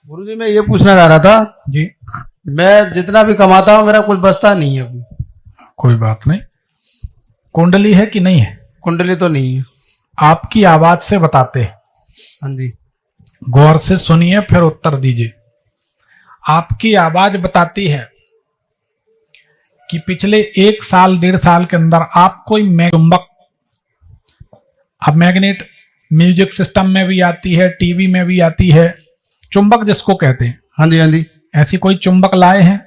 गुरुजी मैं ये पूछना चाह रहा था, जी। मैं जितना भी कमाता हूँ मेरा कुछ बचता नहीं है अभी। कोई बात नहीं। कुंडली है कि नहीं है? कुंडली तो नहीं है। आपकी आवाज से बताते हैं। हाँ जी। गौर से सुनिए फिर उत्तर दीजिए। आपकी आवाज बताती है कि पिछले 1 साल 1.5 साल के अंदर आप कोई चुंबक, अब मैग्नेट म्यूजिक सिस्टम में भी आती है, टीवी में भी आती है, चुंबक जिसको कहते हैं। हाँ जी हाँ जी। ऐसी कोई चुंबक लाए हैं?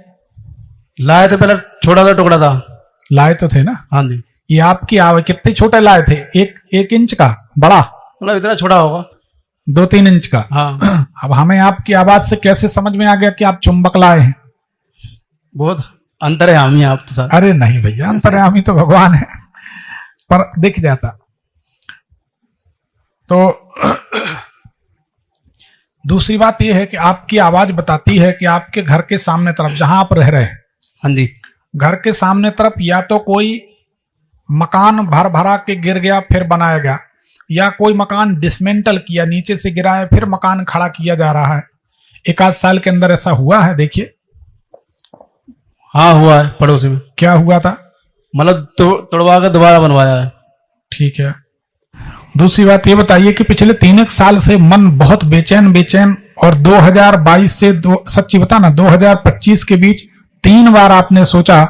लाए थे, पहले छोटा सा टुकड़ा था। लाए तो थे ना? हाँ जी। ये आपकी आवाज कितने छोटे लाए थे? एक इंच का? बड़ा? मतलब इतना छोटा होगा, 2-3 इंच का। हाँ। अब हमें आपकी आवाज से कैसे समझ में आ गया कि आप चुंबक लाए हैं? बहुत अंतर्यामी है आप तो सर। अरे नहीं भैया, अंतर्यामी तो भगवान है, पर दिख जाता। तो दूसरी बात यह है कि आपकी आवाज बताती है कि आपके घर के सामने तरफ जहां आप रह रहे हैं, हाँ जी, घर के सामने तरफ या तो कोई मकान भर भरा के गिर गया फिर बनाया गया, या कोई मकान डिसमेंटल किया, नीचे से गिराया फिर मकान खड़ा किया जा रहा है। 1 आध साल के अंदर ऐसा हुआ है? देखिए। हाँ हुआ है, पड़ोसी में। क्या हुआ था? मतलब तोड़वा कर दोबारा बनवाया है। ठीक है। दूसरी बात ये बताइए कि पिछले 3 साल से मन बहुत बेचैन और 2022 से सच्ची बताना 2025 के बीच 3 बार आपने सोचा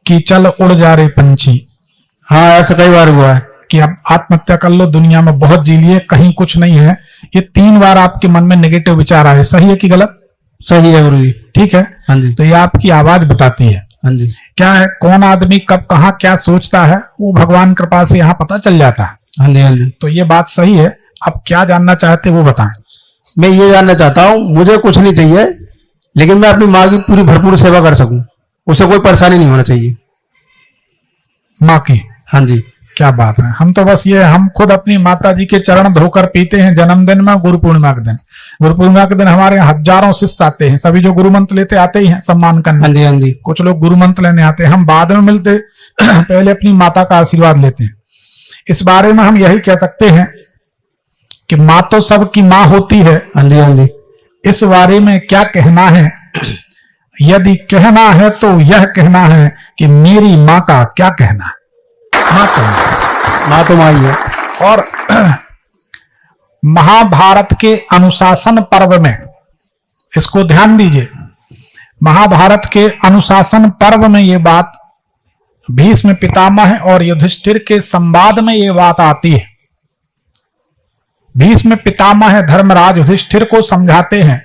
कि चल उड़ जा रहे पंछी। हाँ ऐसा कई बार हुआ है कि अब आत्महत्या कर लो, दुनिया में बहुत जी लिए, कहीं कुछ नहीं है। ये 3 बार आपके मन में नेगेटिव विचार आए। सही है कि गलत? सही है गुरुजी। ठीक है। हाँ जी। तो ये आपकी आवाज बताती है। हाँ जी। क्या है, कौन आदमी कब कहाँ क्या सोचता है वो भगवान कृपा से यहाँ पता चल जाता है। हाँ जी हाँ जी। तो ये बात सही है। अब क्या जानना चाहते वो बताएं। मैं ये जानना चाहता हूँ, मुझे कुछ नहीं चाहिए, लेकिन मैं अपनी माँ की पूरी भरपूर सेवा कर सकूं, उसे कोई परेशानी नहीं होना चाहिए। माँ की? हाँ जी। क्या बात है। हम तो बस ये, हम खुद अपनी माता जी के चरण धोकर पीते हैं जन्मदिन में, गुरु पूर्णिमा के दिन। गुरु पूर्णिमा के दिन हमारे यहाँ हजारों शिष्य आते हैं, सभी जो गुरु मंत्र लेते आते ही हैं सम्मान करने। हाँ जी हाँ जी। कुछ लोग गुरु मंत्र लेने आते हैं, हम बाद में मिलते पहले अपनी माता का आशीर्वाद लेते हैं। इस बारे में हम यही कह सकते हैं कि माँ तो सबकी माँ होती है। हाँ जी हाँ जी। इस बारे में क्या कहना है? यदि कहना है तो यह कहना है कि मेरी माँ का क्या कहना है। माँ तो माँ ही है। और महाभारत के अनुशासन पर्व में, इसको ध्यान दीजिए, महाभारत के अनुशासन पर्व में ये बात भीष्म पितामह और युधिष्ठिर के संवाद में ये बात आती है। भीष्म पितामह धर्मराज युधिष्ठिर को समझाते हैं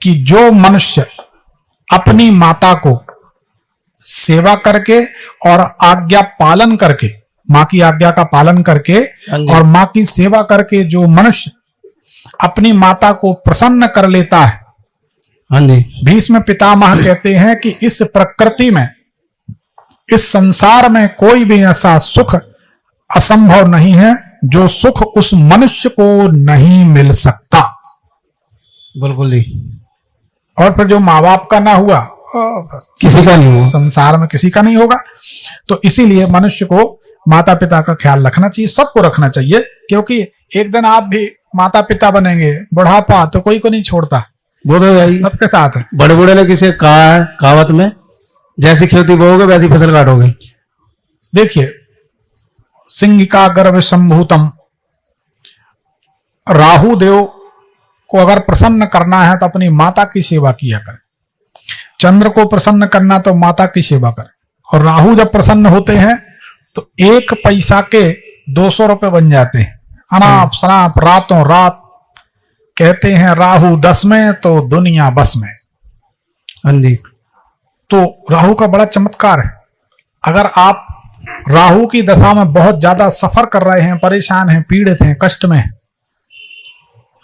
कि जो मनुष्य अपनी माता को सेवा करके और आज्ञा पालन करके, माँ की आज्ञा का पालन करके और माँ की सेवा करके जो मनुष्य अपनी माता को प्रसन्न कर लेता है, हाँ जी, भीष्म पितामह कहते हैं कि इस प्रकृति में, इस संसार में कोई भी ऐसा सुख असंभव नहीं है जो सुख उस मनुष्य को नहीं मिल सकता। बिल्कुल जी। और फिर जो माँ बाप का ना हुआ, किसी का नहीं होगा, संसार में किसी का नहीं होगा। तो इसीलिए मनुष्य को माता पिता का ख्याल रखना चाहिए, सबको रखना चाहिए, क्योंकि एक दिन आप भी माता पिता बनेंगे, बुढ़ापा तो कोई को नहीं छोड़ता, वो तो सबके साथ है। बड़े बूढ़े ने किसी कहा है कहावत में, जैसी खेती बोओगे वैसी फसल काटोगे। देखिए, सिंह का गर्भ संभूतम, राहु देव को अगर प्रसन्न करना है तो अपनी माता की सेवा किया करें। चंद्र को प्रसन्न करना तो माता की सेवा करें। और राहु जब प्रसन्न होते हैं तो 1 पैसा के 200 रुपए बन जाते हैं। अनाप शनाप रातों रात कहते हैं राहु 10 में तो दुनिया बस में। हाँ जी। तो राहु का बड़ा चमत्कार है। अगर आप राहु की दशा में बहुत ज्यादा सफर कर रहे हैं, परेशान हैं, पीड़ित हैं, कष्ट में हैं,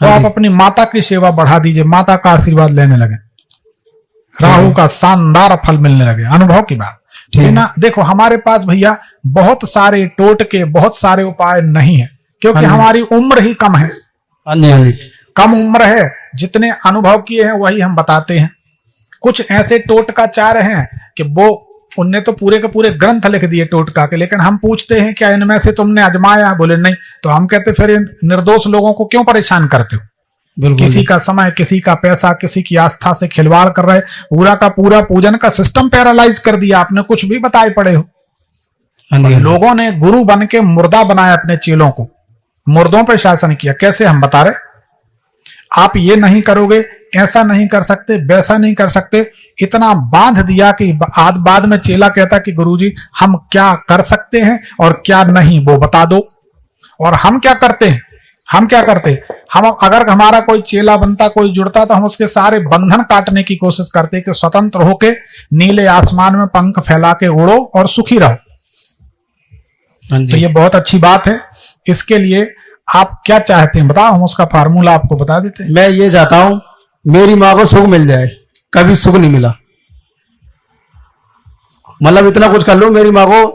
तो आप अपनी माता की सेवा बढ़ा दीजिए, माता का आशीर्वाद लेने लगे, राहु का शानदार फल मिलने लगे। अनुभव की बात है ना। देखो हमारे पास भैया बहुत सारे टोटके, बहुत सारे उपाय नहीं है, क्योंकि हमारी उम्र ही कम है। हाँ जी हाँ जी। कम उम्र है, जितने अनुभव किए हैं वही हम बताते हैं। कुछ ऐसे टोटकाचार्य हैं कि वो, उनने तो पूरे के पूरे ग्रंथ लिख दिए टोटका के, लेकिन हम पूछते हैं क्या इनमें से तुमने आजमाया? बोले नहीं। तो हम कहते फिर इन निर्दोष लोगों को क्यों परेशान करते हो? बिल्कुल। किसी का समय, किसी का पैसा, किसी की आस्था से खिलवाड़ कर रहे, पूरा का पूरा पूजन का सिस्टम पैरालाइज कर दिया आपने, कुछ भी बताए पड़े हो। हाँ जी, हाँ जी। लोगों ने गुरु बन के मुर्दा बनाया अपने चेलों को, मुर्दों पे शासन किया। कैसे, हम बता रहे, आप ये नहीं करोगे, ऐसा नहीं कर सकते, वैसा नहीं कर सकते, इतना बांध दिया कि बाद में चेला कहता कि गुरुजी हम क्या कर सकते हैं और क्या नहीं वो बता दो। और हम क्या करते हैं, हम अगर हमारा कोई चेला बनता, कोई जुड़ता, तो हम उसके सारे बंधन काटने की कोशिश करते कि स्वतंत्र होके नीले आसमान में पंख फैला के उड़ो और सुखी रहो। तो ये बहुत अच्छी बात है। इसके लिए आप क्या चाहते हैं बताओ, हम उसका फार्मूला आपको बता देते हैं। मैं ये चाहता हूं मेरी माँ को सुख मिल जाए, कभी सुख नहीं मिला। मतलब इतना कुछ कर लूं मेरी माँ को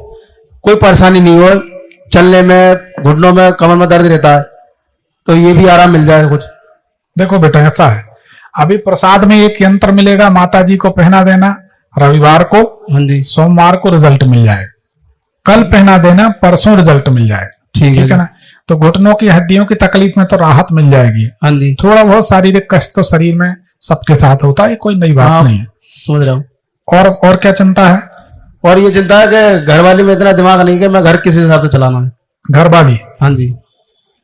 कोई परेशानी नहीं हो, चलने में, घुटनों में, कमर में दर्द रहता है तो ये भी आराम मिल जाए कुछ। देखो बेटा, ऐसा है, अभी प्रसाद में एक यंत्र मिलेगा, माता जी को पहना देना रविवार को, हाँ जी, सोमवार को रिजल्ट मिल जाए, कल पहना देना, परसों रिजल्ट मिल जाए। ठीक है ना। तो घुटनों की हड्डियों की तकलीफ में तो राहत मिल जाएगी। हाँ जी, थोड़ा बहुत शारीरिक कष्ट तो शरीर में सबके साथ होता है, कोई नई बात नहीं है। समझ रहा हूँ। और क्या चिंता है? और ये चिंता है कि घर वाली में इतना दिमाग नहीं कि मैं घर किसी के साथ चलाना है। घर वाली, हाँ जी,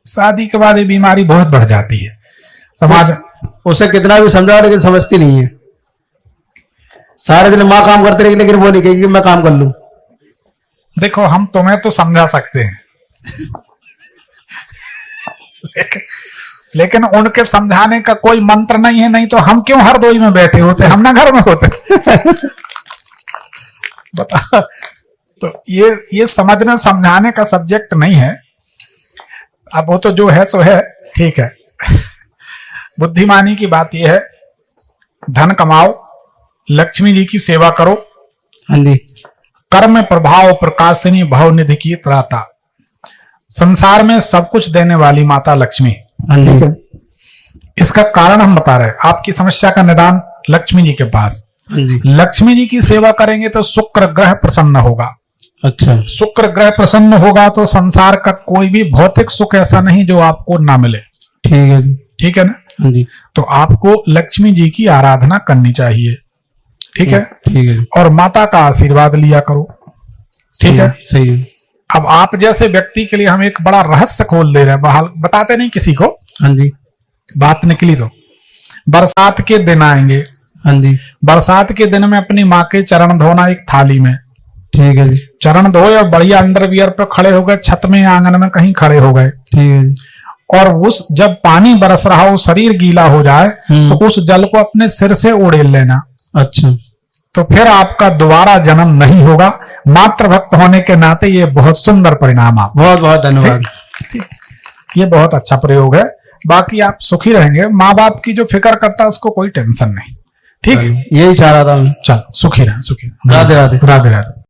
शादी के बाद ये बीमारी बहुत बढ़ जाती है समाज। उसे कितना भी समझा लेकिन समझती नहीं है। सारे दिन माँ काम करते रहेगी लेकिन वो नहीं कहेगी मैं काम कर लूं। देखो, हम तुम्हें तो समझा सकते हैं लेकिन उनके समझाने का कोई मंत्र नहीं है, नहीं तो हम क्यों हरदोई में बैठे होते, हम ना घर में होते बता। तो ये समझने समझाने का सब्जेक्ट नहीं है। अब वो तो जो है सो है, ठीक है। बुद्धिमानी की बात यह है, धन कमाओ, लक्ष्मी जी की सेवा करो। हाँ जी, कर्म प्रभाव प्रकाशिनी भवनिधि की त्राता, संसार में सब कुछ देने वाली माता लक्ष्मी। हाँ जी, इसका कारण हम बता रहे हैं, आपकी समस्या का निदान लक्ष्मी जी के पास। हाँ जी। लक्ष्मी जी की सेवा करेंगे तो शुक्र ग्रह प्रसन्न होगा। अच्छा, शुक्र ग्रह प्रसन्न होगा तो संसार का कोई भी भौतिक सुख ऐसा नहीं जो आपको ना मिले। ठीक है जी, ठीक है ना। हाँ जी, तो आपको लक्ष्मी जी की आराधना करनी चाहिए। ठीक है, ठीक है, और माता का आशीर्वाद लिया करो। ठीक है, सही है। अब आप जैसे व्यक्ति के लिए हम एक बड़ा रहस्य खोल दे रहे हैं, बहाल बताते नहीं किसी को, हाँ जी, बात निकली तो। बरसात के दिन आएंगे, हाँ जी, बरसात के दिन में अपनी माँ के चरण धोना एक थाली में। ठीक है जी, चरण धोए और बढ़िया अंडरवियर पे खड़े हो गए, छत में आंगन में कहीं खड़े हो गए, ठीक है जी, और उस जब पानी बरस रहा हो, शरीर गीला हो जाए तो उस जल को अपने सिर से उड़ेल लेना। अच्छा, तो फिर आपका दोबारा जन्म नहीं होगा। मातृ भक्त होने के नाते ये बहुत सुंदर परिणाम आप। बहुत बहुत धन्यवाद। ये बहुत अच्छा प्रयोग है। बाकी आप सुखी रहेंगे। माँ बाप की जो फिक्र करता है उसको कोई टेंशन नहीं। ठीक, यही चाह रहा था मैं। चल सुखी रहे, सुखी। राधे राधे। राधे राधे।